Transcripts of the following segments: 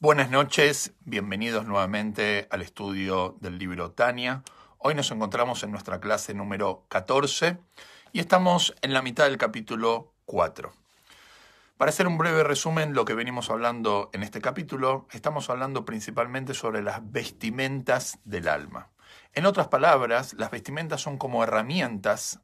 Buenas noches, bienvenidos nuevamente al estudio del libro Tania. Hoy nos encontramos en nuestra clase número 14 y estamos en la mitad del capítulo 4. Para hacer un breve resumen, lo que venimos hablando en este capítulo, estamos hablando principalmente sobre las vestimentas del alma. En otras palabras, las vestimentas son como herramientas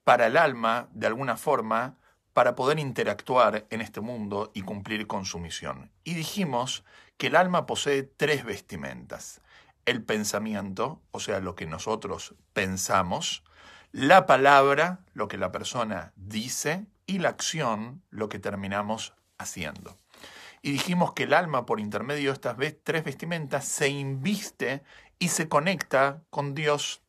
para el alma, de alguna forma, para poder interactuar en este mundo y cumplir con su misión. Y dijimos que el alma posee tres vestimentas: el pensamiento, o sea, lo que nosotros pensamos; la palabra, lo que la persona dice; y la acción, lo que terminamos haciendo. Y dijimos que el alma, por intermedio de estas tres vestimentas, se inviste y se conecta con Dios.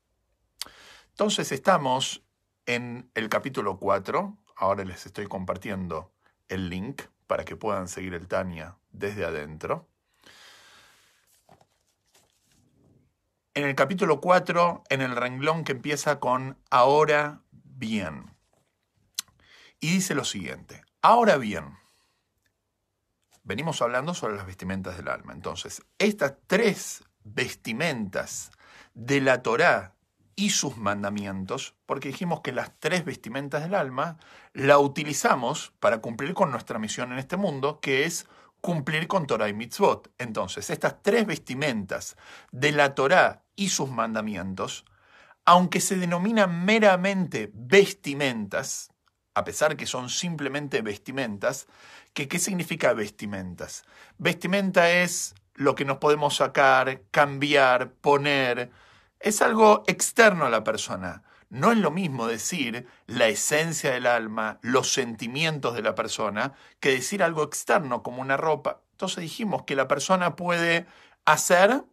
Entonces estamos en el capítulo 4, ahora les estoy compartiendo el link para que puedan seguir el Tania desde adentro. En el capítulo 4, en el renglón que empieza con ahora bien. Y dice lo siguiente: ahora bien, venimos hablando sobre las vestimentas del alma. Entonces, estas tres vestimentas de la Torá y sus mandamientos, porque dijimos que las tres vestimentas del alma la utilizamos para cumplir con nuestra misión en este mundo, que es cumplir con Torá y Mitzvot. Entonces, estas tres vestimentas de la Torá y sus mandamientos, aunque se denominan meramente vestimentas, a pesar que son simplemente vestimentas, ¿qué significa vestimentas? Vestimenta es lo que nos podemos sacar, cambiar, poner. Es algo externo a la persona. No es lo mismo decir la esencia del alma, los sentimientos de la persona, que decir algo externo como una ropa. Entonces dijimos que la persona puede hacer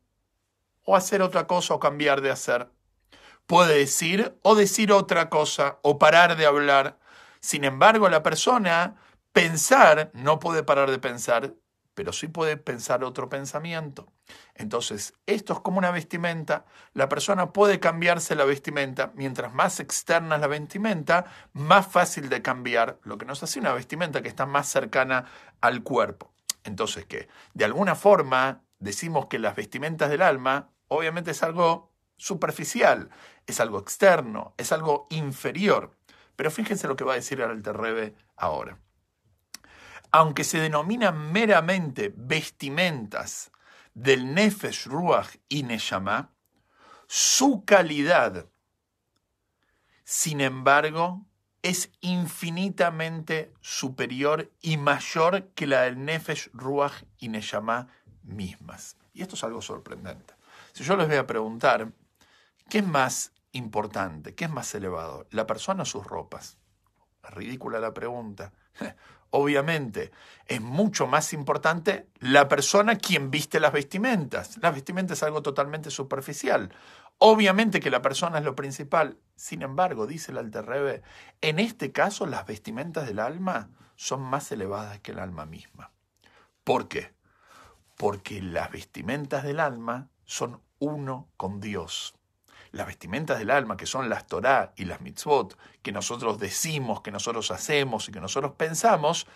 o hacer otra cosa o cambiar de hacer. Puede decir o decir otra cosa o parar de hablar. Sin embargo, la persona pensar no puede parar de pensar, pero sí puede pensar otro pensamiento. Entonces, esto es como una vestimenta. La persona puede cambiarse la vestimenta. Mientras más externa es la vestimenta, más fácil de cambiar, lo que nos hace una vestimenta que está más cercana al cuerpo. Entonces, ¿qué? De alguna forma, decimos que las vestimentas del alma, obviamente es algo superficial, es algo externo, es algo inferior. Pero fíjense lo que va a decir el Alter Rebbe ahora. Aunque se denominan meramente vestimentas del Nefesh, Ruach y Neshama, su calidad, sin embargo, es infinitamente superior y mayor que la del Nefesh, Ruach y Neshama mismas. Y esto es algo sorprendente. Si yo les voy a preguntar, ¿qué es más importante? ¿Qué es más elevado? ¿La persona o sus ropas? Es ridícula la pregunta. Obviamente, es mucho más importante la persona quien viste las vestimentas. Las vestimentas es algo totalmente superficial. Obviamente que la persona es lo principal. Sin embargo, dice el Alter Rebbe, en este caso las vestimentas del alma son más elevadas que el alma misma. ¿Por qué? Porque las vestimentas del alma son uno con Dios. Las vestimentas del alma, que son las Torá y las mitzvot, que nosotros decimos, que nosotros hacemos y que nosotros pensamos,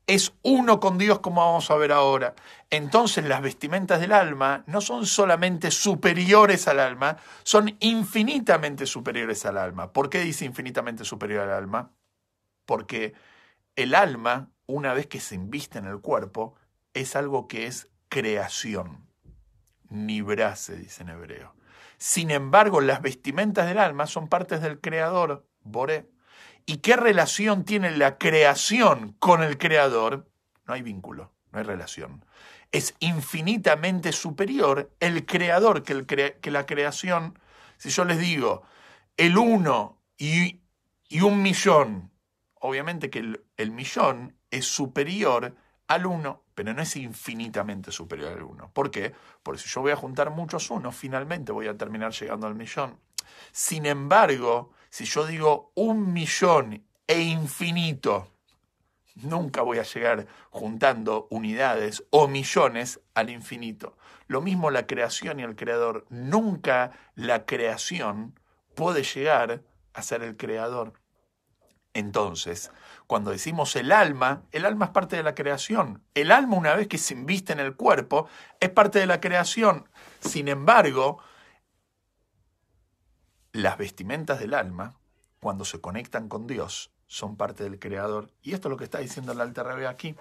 es uno con Dios, como vamos a ver ahora. Entonces las vestimentas del alma no son solamente superiores al alma, son infinitamente superiores al alma. ¿Por qué dice infinitamente superior al alma? Porque el alma, una vez que se inviste en el cuerpo, es algo que es creación. Nibrá se dice en hebreo. Sin embargo, las vestimentas del alma son partes del Creador, Boré. ¿Y qué relación tiene la creación con el Creador? No hay vínculo, no hay relación. Es infinitamente superior el Creador que la creación. Si yo les digo el 1 y 1.000.000, obviamente que el millón es superior al 1, pero no es infinitamente superior al 1. ¿Por qué? Porque si yo voy a juntar muchos unos, finalmente voy a terminar llegando al millón. Sin embargo, si yo digo 1.000.000 e infinito, nunca voy a llegar juntando unidades o millones al infinito. Lo mismo la creación y el creador. Nunca la creación puede llegar a ser el creador. Entonces, Cuando decimos el alma es parte de la creación. El alma, una vez que se inviste en el cuerpo, es parte de la creación. Sin embargo, las vestimentas del alma, cuando se conectan con Dios, son parte del Creador. Y esto es lo que está diciendo el Alter Rebbe aquí.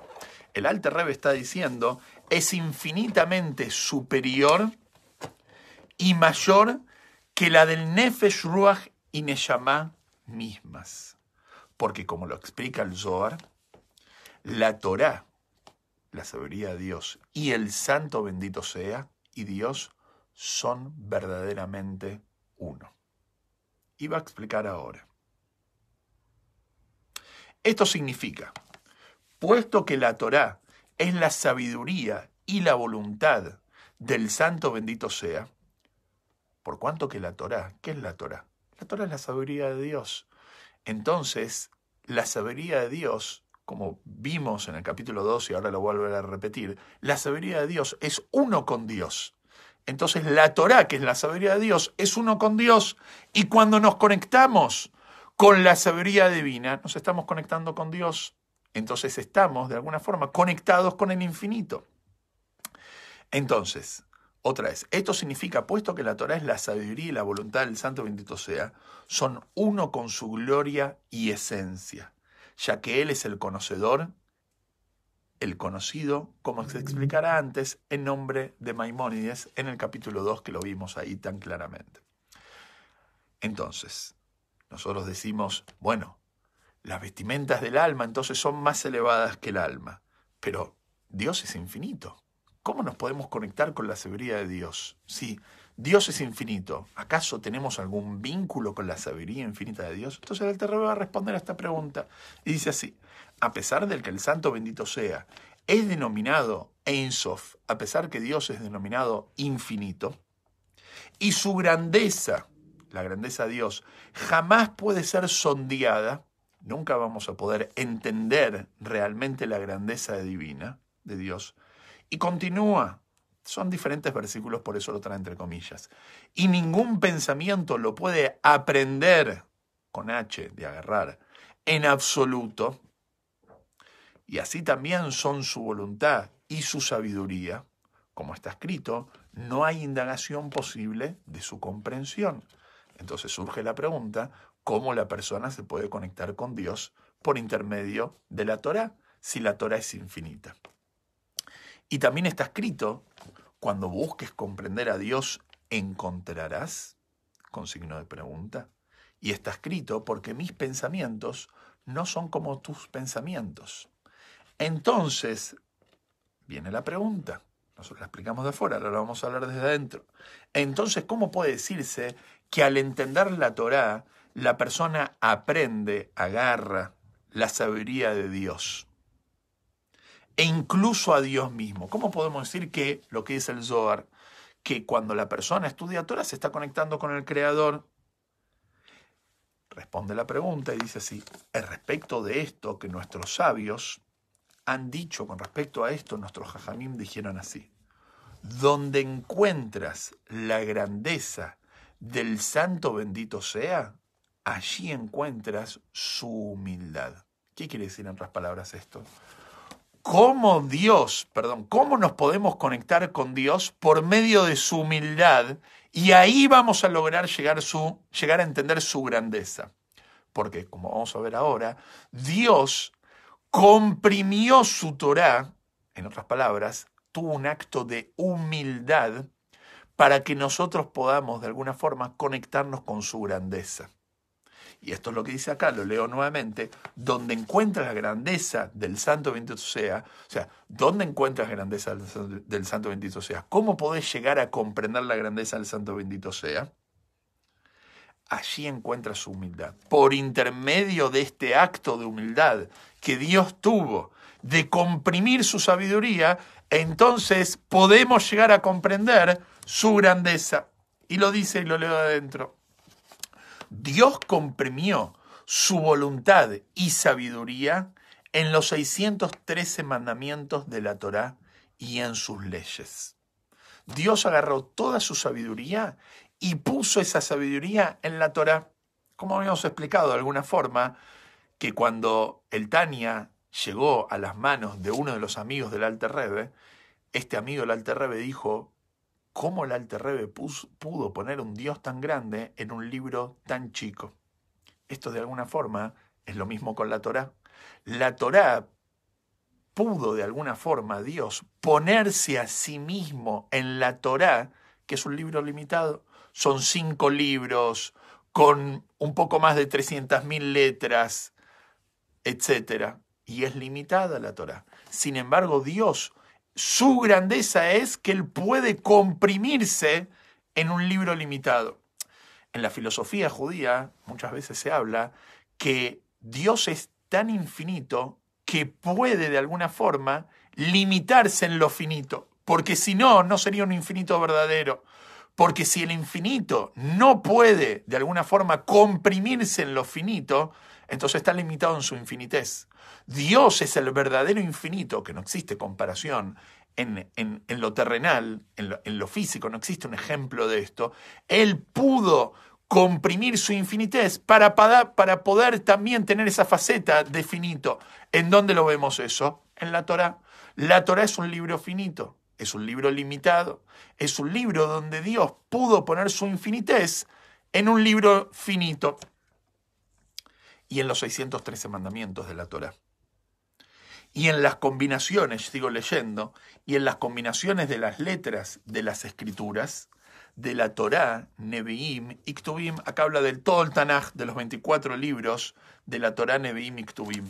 El Alter Rebbe está diciendo, es infinitamente superior y mayor que la del Nefesh, Ruach y Neshama mismas. Porque como lo explica el Zohar, la Torá, la sabiduría de Dios, y el Santo bendito sea, y Dios, son verdaderamente uno. Y va a explicar ahora. Esto significa, puesto que la Torá es la sabiduría y la voluntad del Santo bendito sea, por cuanto que la Torá, ¿qué es la Torá? La Torá es la sabiduría de Dios. Entonces, la sabiduría de Dios, como vimos en el capítulo 2 y ahora lo voy a volver a repetir, la sabiduría de Dios es uno con Dios. Entonces la Torá, que es la sabiduría de Dios, es uno con Dios. Y cuando nos conectamos con la sabiduría divina, nos estamos conectando con Dios. Entonces estamos, de alguna forma, conectados con el infinito. Entonces, otra vez, esto significa, puesto que la Torá es la sabiduría y la voluntad del Santo bendito sea, son uno con su gloria y esencia, ya que Él es el conocedor, el conocido, como se explicará antes, en nombre de Maimónides, en el capítulo 2, que lo vimos ahí tan claramente. Entonces, nosotros decimos, bueno, las vestimentas del alma entonces son más elevadas que el alma, pero Dios es infinito. ¿Cómo nos podemos conectar con la sabiduría de Dios? Si Dios es infinito, ¿acaso tenemos algún vínculo con la sabiduría infinita de Dios? Entonces el Alter Rebbe va a responder a esta pregunta y dice así, a pesar del que el Santo bendito sea, es denominado Ein Sof, a pesar que Dios es denominado infinito, y su grandeza, la grandeza de Dios, jamás puede ser sondeada, nunca vamos a poder entender realmente la grandeza divina de Dios. Y continúa, son diferentes versículos, por eso lo trae entre comillas. Y ningún pensamiento lo puede aprender, con H de agarrar, en absoluto. Y así también son su voluntad y su sabiduría. Como está escrito, no hay indagación posible de su comprensión. Entonces surge la pregunta, ¿cómo la persona se puede conectar con Dios por intermedio de la Torá, si la Torá es infinita? Y también está escrito, cuando busques comprender a Dios, encontrarás, con signo de pregunta. Y está escrito, porque mis pensamientos no son como tus pensamientos. Entonces, viene la pregunta. Nosotros la explicamos de afuera, ahora la vamos a hablar desde adentro. Entonces, ¿cómo puede decirse que al entender la Torá, la persona aprende, agarra la sabiduría de Dios? E incluso a Dios mismo. ¿Cómo podemos decir que, lo que dice el Zohar, que cuando la persona estudia Torah se está conectando con el Creador? Responde la pregunta y dice así, es respecto de esto que nuestros sabios han dicho, con respecto a esto, nuestros jajamim dijeron así, donde encuentras la grandeza del Santo bendito sea, allí encuentras su humildad. ¿Qué quiere decir en otras palabras esto? ¿Cómo nos podemos conectar con Dios? Por medio de su humildad, y ahí vamos a lograr llegar a entender su grandeza. Porque, como vamos a ver ahora, Dios comprimió su Torá, en otras palabras, tuvo un acto de humildad para que nosotros podamos, de alguna forma, conectarnos con su grandeza. Y esto es lo que dice acá, lo leo nuevamente, donde encuentras la grandeza del Santo bendito sea, o sea, ¿dónde encuentras la grandeza del Santo bendito sea? ¿Cómo podés llegar a comprender la grandeza del Santo bendito sea? Allí encuentras su humildad. Por intermedio de este acto de humildad que Dios tuvo de comprimir su sabiduría, entonces podemos llegar a comprender su grandeza. Y lo dice y lo leo de adentro. Dios comprimió su voluntad y sabiduría en los 613 mandamientos de la Torá y en sus leyes. Dios agarró toda su sabiduría y puso esa sabiduría en la Torá. Como habíamos explicado de alguna forma, que cuando el Tania llegó a las manos de uno de los amigos del Alter Rebbe, este amigo del Alter Rebbe dijo: ¿cómo el Alter Rebbe pudo poner un Dios tan grande en un libro tan chico? Esto de alguna forma es lo mismo con la Torá. La Torá pudo de alguna forma Dios ponerse a sí mismo en la Torá, que es un libro limitado. Son 5 libros con un poco más de 300.000 letras, etc. Y es limitada la Torá. Sin embargo, Dios, su grandeza es que Él puede comprimirse en un libro limitado. En la filosofía judía muchas veces se habla que Dios es tan infinito que puede de alguna forma limitarse en lo finito, porque si no, no sería un infinito verdadero. Porque si el infinito no puede de alguna forma comprimirse en lo finito, entonces está limitado en su infinitez. Dios es el verdadero infinito, que no existe comparación en lo terrenal, en lo físico, no existe un ejemplo de esto. Él pudo comprimir su infinitez para poder también tener esa faceta de finito. ¿En dónde lo vemos eso? En la Torá. La Torá es un libro finito, es un libro limitado, es un libro donde Dios pudo poner su infinitez en un libro finito. Y en los 613 mandamientos de la Torá. Y en las combinaciones, sigo leyendo, y en las combinaciones de las letras de las escrituras, de la Torá, Nevi'im y Ktubim, acá habla del todo el Tanaj, de los 24 libros de la Torá, Nevi'im y Ktubim.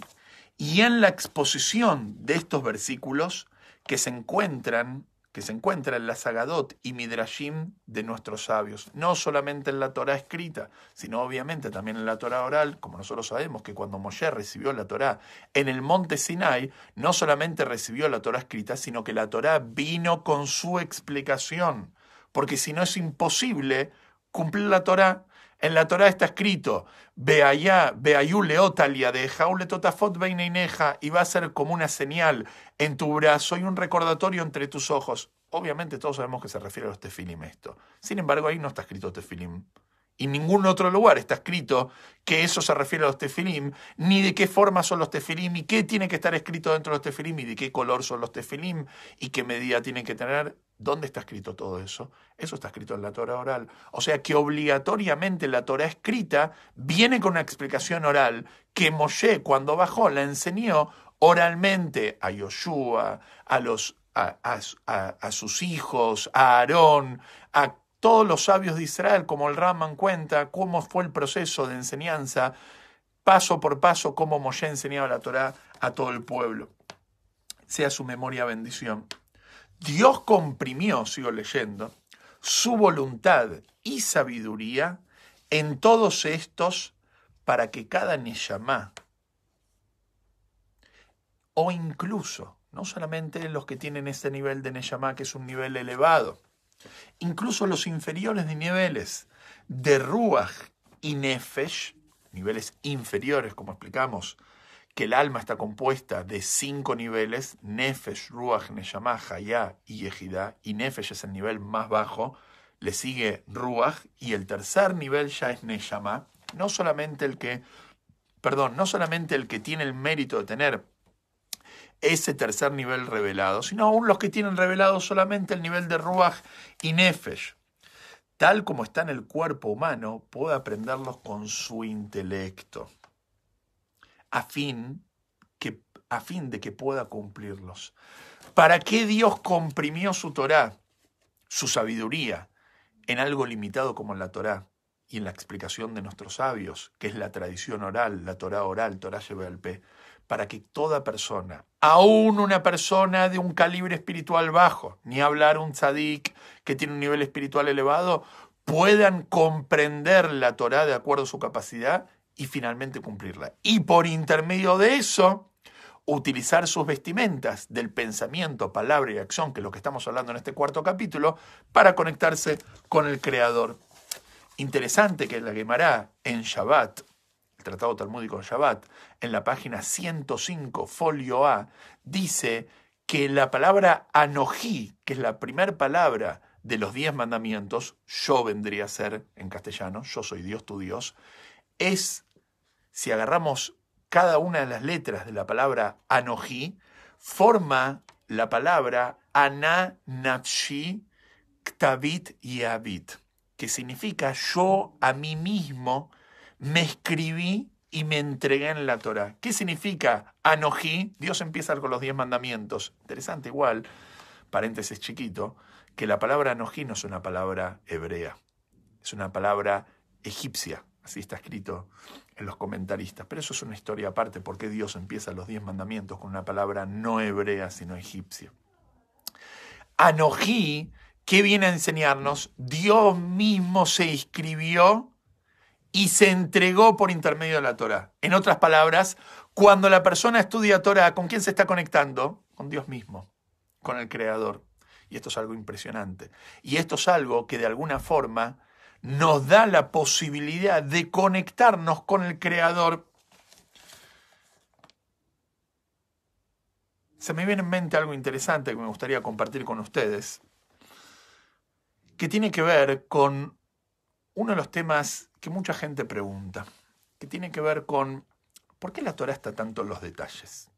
Y en la exposición de estos versículos que se encuentran en la Sagadot y Midrashim de nuestros sabios, no solamente en la Torá escrita, sino obviamente también en la Torá oral, como nosotros sabemos que cuando Moshe recibió la Torá en el monte Sinai, no solamente recibió la Torá escrita, sino que la Torá vino con su explicación, porque si no es imposible cumplir la Torá. En la Torá está escrito: Beayú leotalia de jaule totafot beineineja, y va a ser como una señal en tu brazo y un recordatorio entre tus ojos. Obviamente todos sabemos que se refiere a los tefilim esto. Sin embargo, ahí no está escrito tefilim. Y en ningún otro lugar está escrito que eso se refiere a los tefilim, ni de qué forma son los tefilim, y qué tiene que estar escrito dentro de los tefilim, y de qué color son los tefilim, y qué medida tienen que tener. ¿Dónde está escrito todo eso? Eso está escrito en la Torá oral. O sea que obligatoriamente la Torá escrita viene con una explicación oral que Moshe, cuando bajó, la enseñó oralmente a Yoshua, a sus hijos, a Aarón, a todos los sabios de Israel, como el Raman cuenta cómo fue el proceso de enseñanza, paso por paso, cómo Moshe enseñaba la Torá a todo el pueblo. Sea su memoria bendición. Dios comprimió, sigo leyendo, su voluntad y sabiduría en todos estos para que cada neyamá, o incluso, no solamente los que tienen ese nivel de neyamá, que es un nivel elevado, incluso los inferiores de niveles de ruach y nefesh, niveles inferiores, como explicamos, que el alma está compuesta de 5 niveles: nefesh, ruach, neyamá, hayá y yehidá, y nefesh es el nivel más bajo, le sigue ruach, y el tercer nivel ya es neyamá. No solamente el que tiene el mérito de tener ese tercer nivel revelado, sino aún los que tienen revelado solamente el nivel de ruach y nefesh. Tal como está en el cuerpo humano, puede aprenderlos con su intelecto, a fin de que pueda cumplirlos. ¿Para qué Dios comprimió su Torá, su sabiduría, en algo limitado como en la Torá y en la explicación de nuestros sabios, que es la tradición oral, la Torá oral, Torá Shebe'al Peh? Para que toda persona, aún una persona de un calibre espiritual bajo, ni hablar un tzadik que tiene un nivel espiritual elevado, puedan comprender la Torá de acuerdo a su capacidad y finalmente cumplirla. Y por intermedio de eso, utilizar sus vestimentas del pensamiento, palabra y acción, que es lo que estamos hablando en este cuarto capítulo, para conectarse con el Creador. Interesante que la Guemará en Shabbat, el Tratado Talmúdico en Shabbat, en la página 105, folio A, dice que la palabra Anojí, que es la primera palabra de los 10 mandamientos, yo vendría a ser en castellano, yo soy Dios tu Dios, es, si agarramos cada una de las letras de la palabra Anojí forma la palabra Ana Nafshi Ktavit Yavit, que significa yo a mí mismo me escribí y me entregué en la Torá. ¿Qué significa Anojí? Dios empieza con los 10 mandamientos. Interesante igual, paréntesis chiquito, que la palabra Anojí no es una palabra hebrea, es una palabra egipcia. Así está escrito en los comentaristas. Pero eso es una historia aparte, porque Dios empieza los 10 mandamientos con una palabra no hebrea, sino egipcia. Anojí, ¿qué viene a enseñarnos? Dios mismo se inscribió y se entregó por intermedio de la Torá. En otras palabras, cuando la persona estudia Torá, ¿con quién se está conectando? Con Dios mismo, con el Creador. Y esto es algo impresionante. Y esto es algo que de alguna forma nos da la posibilidad de conectarnos con el Creador. Se me viene en mente algo interesante que me gustaría compartir con ustedes, que tiene que ver con uno de los temas que mucha gente pregunta, que tiene que ver con ¿por qué la Torá está tanto en los detalles?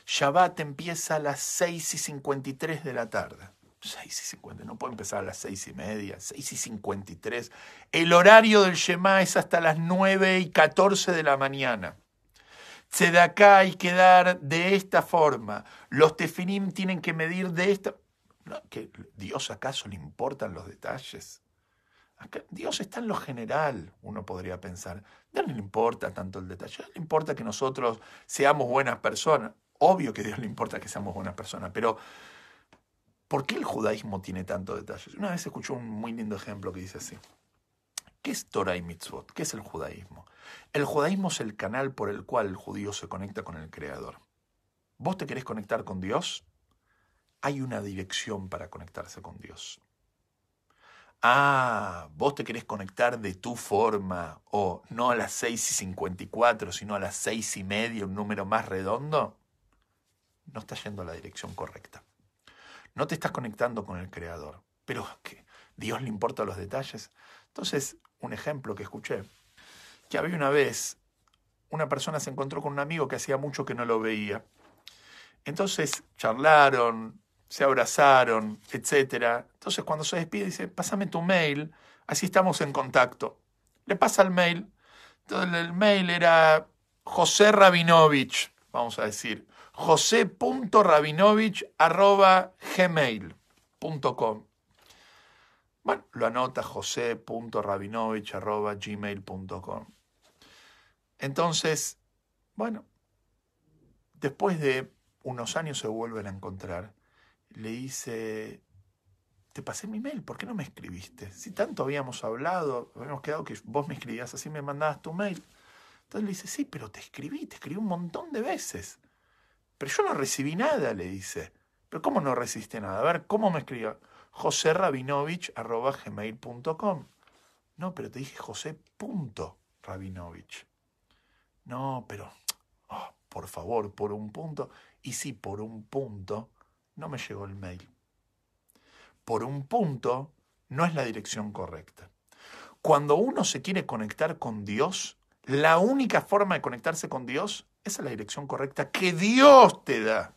Shabbat empieza a las 6:53 de la tarde. 6:50, no puede empezar a las 6:30, 6:53. El horario del Shema es hasta las 9:14 de la mañana. Tzedaká hay que dar de esta forma. Los tefilim tienen que medir de esta... ¿No? ¿Que Dios acaso le importan los detalles? Acá, Dios está en lo general, uno podría pensar. A Dios no le importa tanto el detalle, a Dios le importa que nosotros seamos buenas personas. Obvio que a Dios le importa que seamos buenas personas, pero ¿por qué el judaísmo tiene tantos detalles? Una vez escuché un muy lindo ejemplo que dice así. ¿Qué es Torah y Mitzvot? ¿Qué es el judaísmo? El judaísmo es el canal por el cual el judío se conecta con el Creador. ¿Vos te querés conectar con Dios? Hay una dirección para conectarse con Dios. Vos te querés conectar de tu forma, o no a las 6:54, sino a las 6:30, un número más redondo. No estás yendo a la dirección correcta. No te estás conectando con el Creador. Pero ¿qué? ¿Dios le importan los detalles? Entonces, un ejemplo que escuché, que había una vez, una persona se encontró con un amigo que hacía mucho que no lo veía. Entonces charlaron, se abrazaron, etc. Entonces cuando se despide dice, pásame tu mail, así estamos en contacto. Le pasa el mail. Entonces el mail era José Rabinovich, vamos a decir, jose.rabinovich@gmail.com. Bueno, lo anota jose.rabinovich@gmail.com. Entonces, bueno, después de unos años se vuelven a encontrar. Le dice, te pasé mi mail, ¿por qué no me escribiste? Si tanto habíamos hablado, habíamos quedado que vos me escribías así, me mandabas tu mail. Entonces le dice, sí, pero te escribí un montón de veces. Pero yo no recibí nada, le dice. ¿Pero cómo no recibiste nada? A ver, ¿cómo me escribió? joserabinovich@gmail.com. No, pero te dije José.Rabinovich. No, pero, por favor, por un punto. Y sí, por un punto no me llegó el mail. Por un punto no es la dirección correcta. Cuando uno se quiere conectar con Dios, la única forma de conectarse con Dios es la dirección correcta que Dios te da,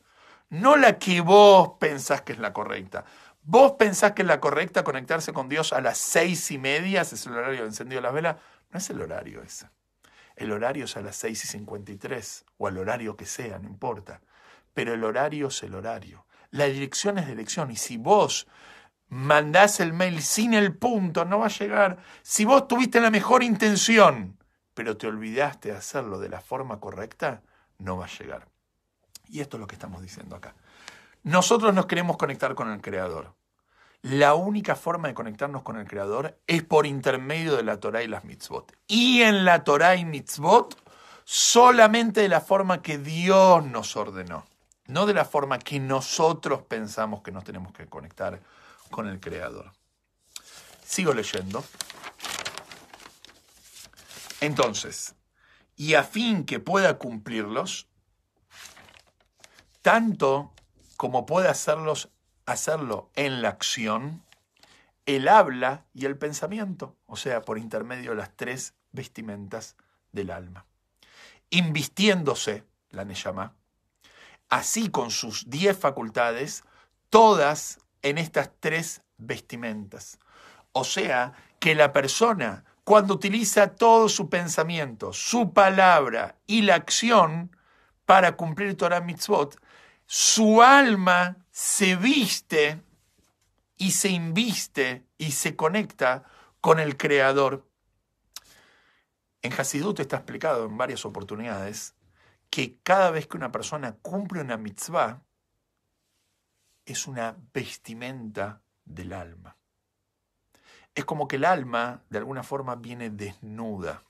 no la que vos pensás que es la correcta. Vos pensás que es la correcta conectarse con Dios a las 6:30, ese es el horario de encendido de las velas. No es el horario ese. El horario es a las 6:53 o al horario que sea, no importa. Pero el horario es el horario. La dirección es dirección. Y si vos mandás el mail sin el punto, no va a llegar. Si vos tuviste la mejor intención, pero te olvidaste de hacerlo de la forma correcta, no va a llegar. Y esto es lo que estamos diciendo acá. Nosotros nos queremos conectar con el Creador. La única forma de conectarnos con el Creador es por intermedio de la Torá y las mitzvot. Y en la Torá y mitzvot, solamente de la forma que Dios nos ordenó. No de la forma que nosotros pensamos que nos tenemos que conectar con el Creador. Sigo leyendo. Entonces, y a fin que pueda cumplirlos, tanto como puede hacerlo en la acción, el habla y el pensamiento, o sea, por intermedio de las 3 vestimentas del alma. invistiéndose la Neyamá, así con sus 10 facultades, todas en estas 3 vestimentas. O sea, que la persona, cuando utiliza todo su pensamiento, su palabra y la acción para cumplir Torah Mitzvot, su alma se viste y se inviste y se conecta con el Creador. En Hasidut está explicado en varias oportunidades que cada vez que una persona cumple una mitzvah, es una vestimenta del alma. Es como que el alma, de alguna forma, viene desnuda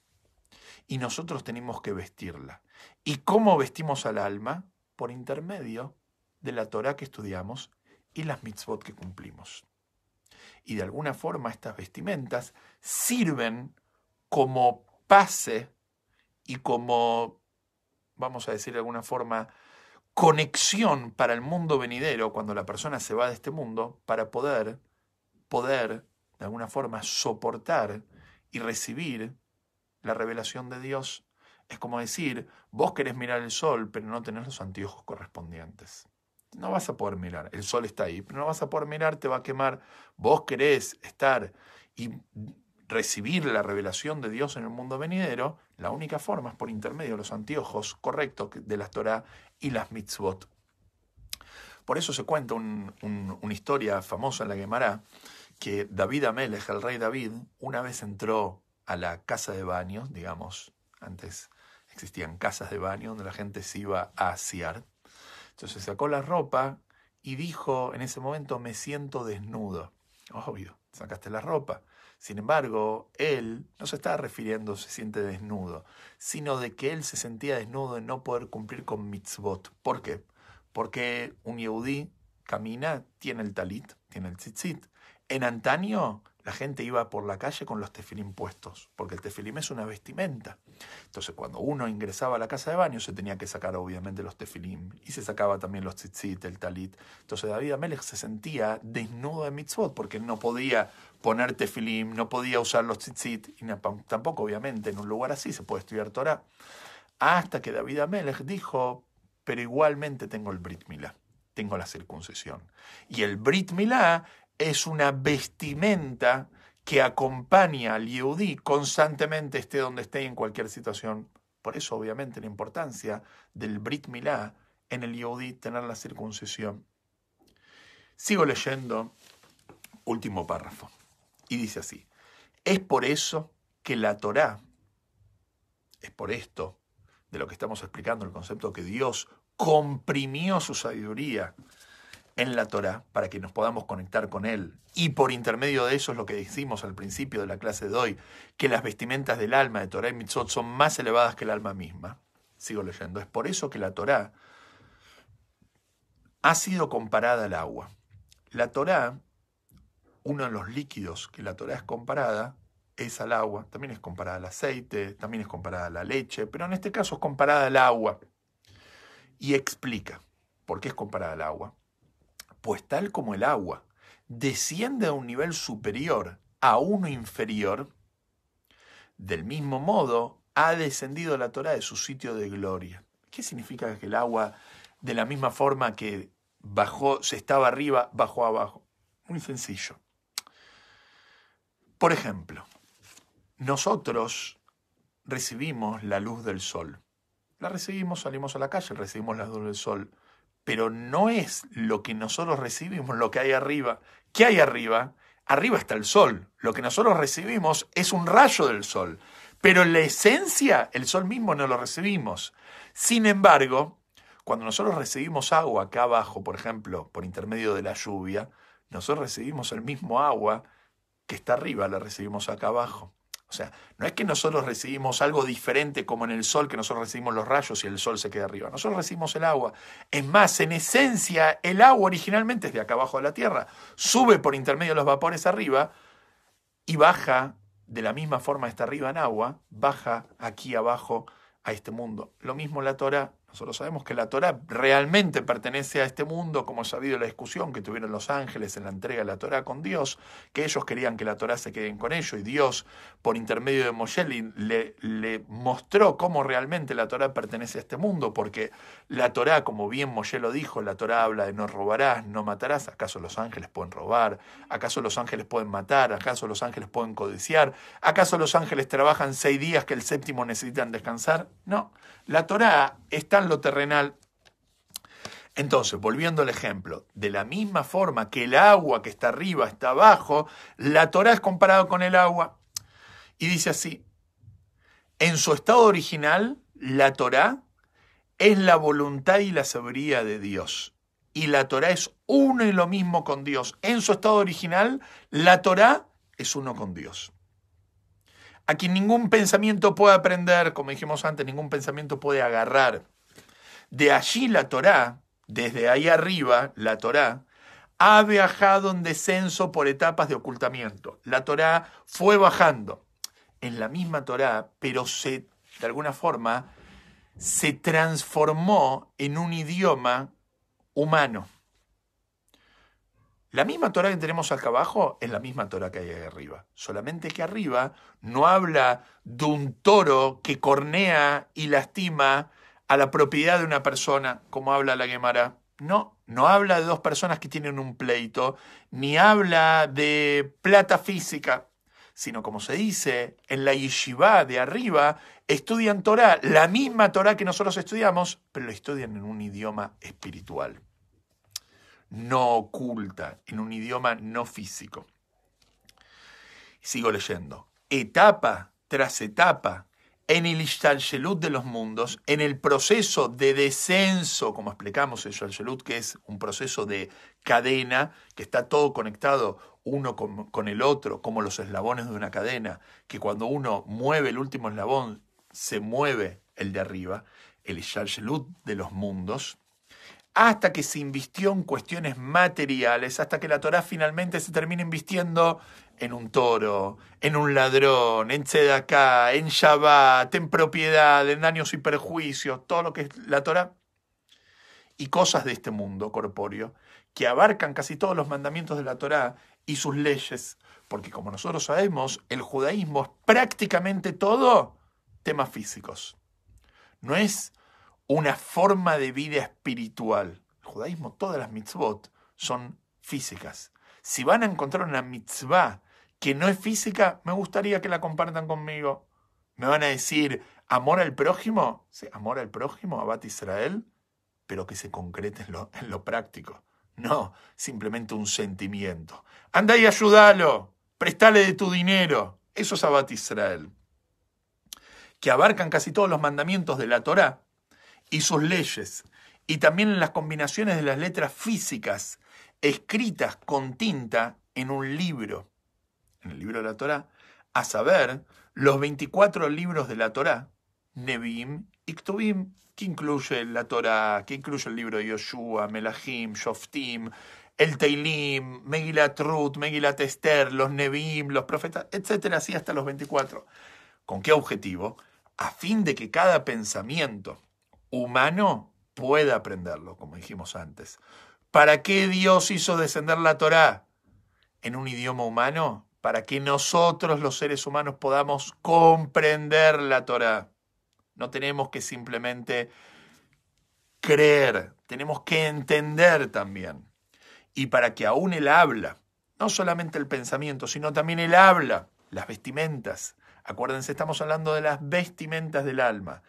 y nosotros tenemos que vestirla. ¿Y cómo vestimos al alma? Por intermedio de la Torah que estudiamos y las mitzvot que cumplimos. Y de alguna forma estas vestimentas sirven como pase y como, vamos a decir de alguna forma, conexión para el mundo venidero, cuando la persona se va de este mundo, para poder de alguna forma soportar y recibir la revelación de Dios. Es como decir, vos querés mirar el sol, pero no tenés los anteojos correspondientes. No vas a poder mirar, el sol está ahí, pero no vas a poder mirar, te va a quemar. Vos querés estar y recibir la revelación de Dios en el mundo venidero, la única forma es por intermedio de los anteojos correctos de la Torah y las mitzvot. Por eso se cuenta una historia famosa en la Gemara, que David Amelech, el rey David, una vez entró a la casa de baño, digamos, antes existían casas de baño donde la gente se iba a asear. Entonces sacó la ropa y dijo en ese momento, me siento desnudo. Obvio, sacaste la ropa. Sin embargo, él no se estaba refiriendo se siente desnudo, sino de que él se sentía desnudo de no poder cumplir con mitzvot. ¿Por qué? Porque un yehudí camina, tiene el talit, tiene el tzitzit. En antaño, la gente iba por la calle con los tefilim puestos, porque el tefilim es una vestimenta. Entonces, cuando uno ingresaba a la casa de baño, se tenía que sacar obviamente los tefilim, y se sacaba también los tzitzit, el talit. Entonces, David Amelech se sentía desnudo de mitzvot, porque no podía poner tefilim, no podía usar los tzitzit, y tampoco, obviamente, en un lugar así se puede estudiar Torah. Hasta que David Amelech dijo, pero igualmente tengo el Brit Milá, tengo la circuncisión. Y el Brit Milá es una vestimenta que acompaña al Yehudí constantemente, esté donde esté y en cualquier situación. Por eso, obviamente, la importancia del Brit Milá en el Yehudí, tener la circuncisión. Sigo leyendo, último párrafo, y dice así: es por eso que la Torá, es por esto de lo que estamos explicando, el concepto que Dios comprimió su sabiduría en la Torá para que nos podamos conectar con Él. Y por intermedio de eso es lo que decimos al principio de la clase de hoy, que las vestimentas del alma de Torá y Mitzvot son más elevadas que el alma misma. Sigo leyendo. Es por eso que la Torá ha sido comparada al agua. La Torá, uno de los líquidos que la Torá es comparada, es al agua. También es comparada al aceite, también es comparada a la leche, pero en este caso es comparada al agua. Y explica por qué es comparada al agua. Pues tal como el agua desciende a un nivel superior a uno inferior, del mismo modo ha descendido la Torá de su sitio de gloria. ¿Qué significa que el agua, de la misma forma que bajó, se estaba arriba, bajó abajo? Muy sencillo. Por ejemplo, nosotros recibimos la luz del sol. La recibimos, salimos a la calle, recibimos la luz del sol. Pero no es lo que nosotros recibimos lo que hay arriba. ¿Qué hay arriba? Arriba está el sol. Lo que nosotros recibimos es un rayo del sol. Pero en la esencia, el sol mismo no lo recibimos. Sin embargo, cuando nosotros recibimos agua acá abajo, por ejemplo, por intermedio de la lluvia, nosotros recibimos el mismo agua que está arriba, la recibimos acá abajo. O sea, no es que nosotros recibimos algo diferente como en el sol, que nosotros recibimos los rayos y el sol se queda arriba. Nosotros recibimos el agua. Es más, en esencia, el agua originalmente es de acá abajo de la tierra. Sube por intermedio de los vapores arriba y baja de la misma forma está arriba en agua, baja aquí abajo a este mundo. Lo mismo la Torá. Nosotros sabemos que la Torá realmente pertenece a este mundo, como es sabido la discusión que tuvieron los ángeles en la entrega de la Torá con Dios, que ellos querían que la Torá se quede con ellos, y Dios, por intermedio de Moshe, le mostró cómo realmente la Torá pertenece a este mundo, porque la Torá, como bien Moshe lo dijo, la Torá habla de no robarás, no matarás. ¿Acaso los ángeles pueden robar? ¿Acaso los ángeles pueden matar? ¿Acaso los ángeles pueden codiciar? ¿Acaso los ángeles trabajan 6 días que el séptimo necesitan descansar? No. La Torá está en lo terrenal. Entonces, volviendo al ejemplo, de la misma forma que el agua que está arriba está abajo, la Torá es comparada con el agua. Y dice así: en su estado original, la Torá es la voluntad y la sabiduría de Dios. Y la Torá es uno y lo mismo con Dios. En su estado original, la Torá es uno con Dios. A quien ningún pensamiento puede aprender, como dijimos antes, ningún pensamiento puede agarrar. De allí la Torá, desde ahí arriba, la Torá, ha viajado en descenso por etapas de ocultamiento. La Torá fue bajando en la misma Torá, pero de alguna forma se transformó en un idioma humano. La misma Torá que tenemos acá abajo es la misma Torá que hay ahí arriba. Solamente que arriba no habla de un toro que cornea y lastima a la propiedad de una persona, como habla la Gemara. No habla de 2 personas que tienen un pleito, ni habla de plata física, sino, como se dice, en la yeshivá de arriba estudian Torá, la misma Torá que nosotros estudiamos, pero lo estudian en un idioma espiritual, no oculta, en un idioma no físico. Sigo leyendo. Etapa tras etapa, en el Ishtalshelut de los mundos, en el proceso de descenso, como explicamos el Ishtalshelut, que es un proceso de cadena, que está todo conectado uno con el otro, como los eslabones de una cadena, que cuando uno mueve el último eslabón, se mueve el de arriba, el Ishtalshelut de los mundos, hasta que se invistió en cuestiones materiales, hasta que la Torá finalmente se termina invistiendo en un toro, en un ladrón, en tzedaká, en Shabbat, en propiedad, en daños y perjuicios, todo lo que es la Torá, y cosas de este mundo corpóreo, que abarcan casi todos los mandamientos de la Torá y sus leyes, porque como nosotros sabemos, el judaísmo es prácticamente todo temas físicos. No es una forma de vida espiritual. El judaísmo, todas las mitzvot son físicas. Si van a encontrar una mitzvah que no es física, me gustaría que la compartan conmigo. Me van a decir, amor al prójimo, sí, amor al prójimo, Abat Israel, pero que se concrete en lo práctico. No, simplemente un sentimiento. Anda y ayúdalo, prestale de tu dinero. Eso es Abat Israel. Que abarcan casi todos los mandamientos de la Torá y sus leyes, y también en las combinaciones de las letras físicas escritas con tinta en un libro, en el libro de la Torá, a saber, los 24 libros de la Torá, Nevi'im y Ktuvim, que incluye la Torá, que incluye el libro de Yoshua, Melahim, Shoftim, el Teilim, Megilat Ruth, Megilat Esther, los Nevi'im, los profetas, etcétera, así hasta los 24. ¿Con qué objetivo? A fin de que cada pensamiento humano pueda aprenderlo, como dijimos antes. ¿Para qué Dios hizo descender la Torá en un idioma humano? Para que nosotros, los seres humanos, podamos comprender la Torá. No tenemos que simplemente creer, tenemos que entender también. Y para que aún el habla, no solamente el pensamiento, sino también el habla, las vestimentas. Acuérdense, estamos hablando de las vestimentas del alma.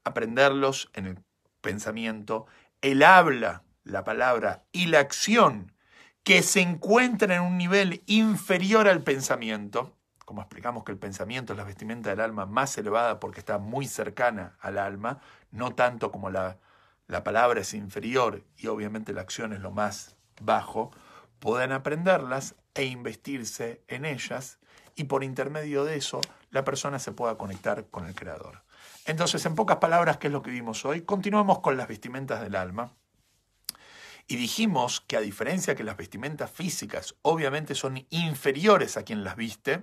Aprenderlos en el pensamiento, el habla, la palabra y la acción que se encuentran en un nivel inferior al pensamiento, como explicamos que el pensamiento es la vestimenta del alma más elevada porque está muy cercana al alma, no tanto como la palabra es inferior y obviamente la acción es lo más bajo, pueden aprenderlas e investirse en ellas y por intermedio de eso la persona se pueda conectar con el Creador. Entonces, en pocas palabras, ¿qué es lo que vimos hoy? Continuamos con las vestimentas del alma. Y dijimos que a diferencia que las vestimentas físicas obviamente son inferiores a quien las viste,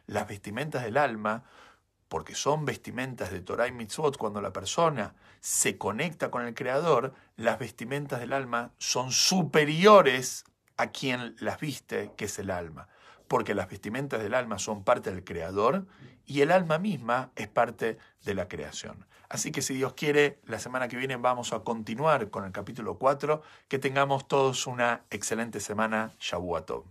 las vestimentas del alma porque son vestimentas de Torah y Mitzvot, cuando la persona se conecta con el Creador, las vestimentas del alma son superiores a quien las viste, que es el alma. Porque las vestimentas del alma son parte del Creador y el alma misma es parte de la creación. Así que si Dios quiere, la semana que viene vamos a continuar con el capítulo 4. Que tengamos todos una excelente semana. Shavua Tov.